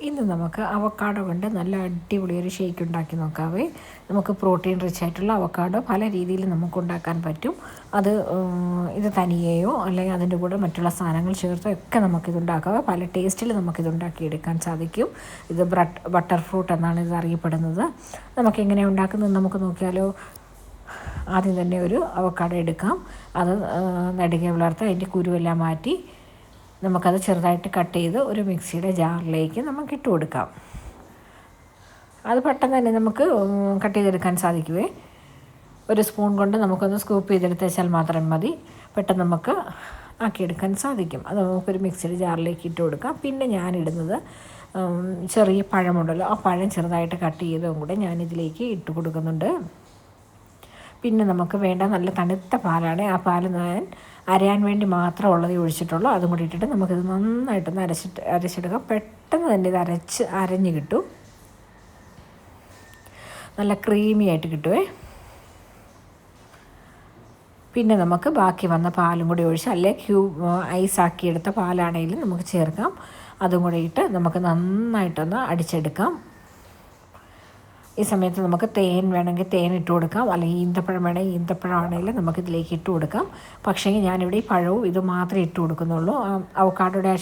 ഇന്ന് നമുക്ക് അവക്കാഡോ കൊണ്ട് നല്ല അടിപൊളി ഒരു ഷേക്ക് ഉണ്ടാക്കി നോക്കാവേ. നമുക്ക് പ്രോട്ടീൻ റിച്ച് ആയിട്ടുള്ള അവക്കാഡോ പല രീതിയിൽ നമുക്ക് ഉണ്ടാക്കാൻ പറ്റും. അത് ഇത് തനിയെയോ അല്ലെങ്കിൽ അതിൻ്റെ കൂടെ മറ്റുള്ള സാധനങ്ങൾ ചേർത്തോ ഒക്കെ നമുക്കിത് ഉണ്ടാക്കാവേ. പല ടേസ്റ്റിൽ നമുക്കിത് ഉണ്ടാക്കിയെടുക്കാൻ സാധിക്കും. ഇത് ബട്ടർ ഫ്രൂട്ട് എന്നാണ് ഇത് അറിയപ്പെടുന്നത്. നമുക്കെങ്ങനെയാണ് ഉണ്ടാക്കുന്നത് നമുക്ക് നോക്കിയാലോ. ആദ്യം തന്നെ ഒരു അവക്കാഡോ എടുക്കാം. അത് നെടുകെ വളർത്ത് അതിൻ്റെ കുരുവെല്ലാം മാറ്റി നമുക്കത് ചെറുതായിട്ട് കട്ട് ചെയ്ത് ഒരു മിക്സിയുടെ ജാറിലേക്ക് നമുക്ക് ഇട്ട് കൊടുക്കാം. അത് പെട്ടെന്ന് തന്നെ നമുക്ക് കട്ട് ചെയ്തെടുക്കാൻ സാധിക്കുമേ. ഒരു സ്പൂൺ കൊണ്ട് നമുക്കൊന്ന് സ്കൂപ്പ് ചെയ്തെടുത്ത് വെച്ചാൽ മാത്രം മതി. പെട്ടെന്ന് നമുക്ക് ആക്കിയെടുക്കാൻ സാധിക്കും. അത് നമുക്കൊരു മിക്സിയുടെ ജാറിലേക്ക് ഇട്ട് കൊടുക്കാം. പിന്നെ ഞാനിടുന്നത് ചെറിയ പഴമുണ്ടല്ലോ, ആ പഴം ചെറുതായിട്ട് കട്ട് ചെയ്തതും കൂടെ ഞാനിതിലേക്ക് ഇട്ട് കൊടുക്കുന്നുണ്ട്. പിന്നെ നമുക്ക് വേണ്ട നല്ല തണുത്ത പാലാണ്. ആ പാല് ഞാൻ അരയാൻ വേണ്ടി മാത്രമുള്ളത് ഒഴിച്ചിട്ടുള്ളൂ. അതും കൂടി ഇട്ടിട്ട് നമുക്കിത് നന്നായിട്ടൊന്ന് അരച്ചെടുക്കാം. പെട്ടെന്ന് തന്നെ ഇത് അരഞ്ഞ് കിട്ടും. നല്ല ക്രീമി ആയിട്ട് കിട്ടുമേ. പിന്നെ നമുക്ക് ബാക്കി വന്ന പാലും കൂടി ഒഴിച്ച് അല്ലെ ഐസാക്കിയെടുത്ത പാലാണെങ്കിലും നമുക്ക് ചേർക്കാം. അതും കൂടി ഇട്ട് നമുക്ക് നന്നായിട്ടൊന്ന് അടിച്ചെടുക്കാം. ഈ സമയത്ത് നമുക്ക് തേൻ വേണമെങ്കിൽ തേൻ ഇട്ട് കൊടുക്കാം, അല്ലെങ്കിൽ ഈന്തപ്പഴം വേണമെങ്കിൽ ഈന്തപ്പഴം ആണെങ്കിലും നമുക്കിതിലേക്ക് ഇട്ട് കൊടുക്കാം. പക്ഷേ ഞാനിവിടെ ഈ പഴവും ഇത് മാത്രമേ ഇട്ട് കൊടുക്കുന്നുള്ളൂ. അവക്കാഡോയുടെ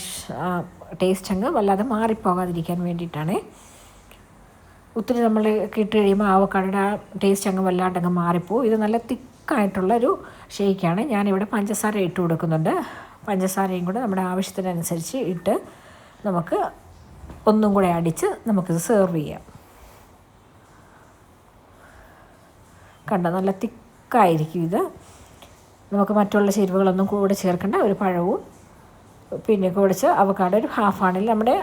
ടേസ്റ്റ് അങ്ങ് വല്ലാതെ മാറിപ്പോകാതിരിക്കാൻ വേണ്ടിയിട്ടാണ്. ഒത്തിരി നമ്മൾ ഇട്ട് കഴിയുമ്പോൾ അവക്കാഡോയുടെ ടേസ്റ്റ് അങ്ങ് വല്ലാണ്ടങ്ങ് മാറിപ്പോവും. ഇത് നല്ല തിക്കായിട്ടുള്ളൊരു ഷേക്കാണ്. ഞാനിവിടെ പഞ്ചസാര ഇട്ട് കൊടുക്കുന്നുണ്ട്. പഞ്ചസാരയും കൂടെ നമ്മുടെ ആവശ്യത്തിനനുസരിച്ച് ഇട്ട് നമുക്ക് ഒന്നും കൂടെ അടിച്ച് നമുക്കിത് സെർവ് ചെയ്യാം. കണ്ടോ, നല്ല തിക്കായിരിക്കും ഇത്. നമുക്ക് മറ്റുള്ള ചേരുവകളൊന്നും കൂടെ ചേർക്കേണ്ട. ഒരു പഴവും പിന്നെ കുറച്ച് അവക്കാഡോ ഒരു ഹാഫാണെങ്കിൽ നമ്മുടെ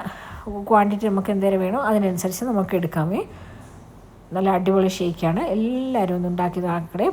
ക്വാണ്ടിറ്റി നമുക്ക് എന്തേലും വേണോ അതിനനുസരിച്ച് നമുക്ക് എടുക്കാമേ. നല്ല അടിപൊളി ഷേക്കാണ്. എല്ലാവരും ഒന്ന് ഉണ്ടാക്കി നോക്കണേ.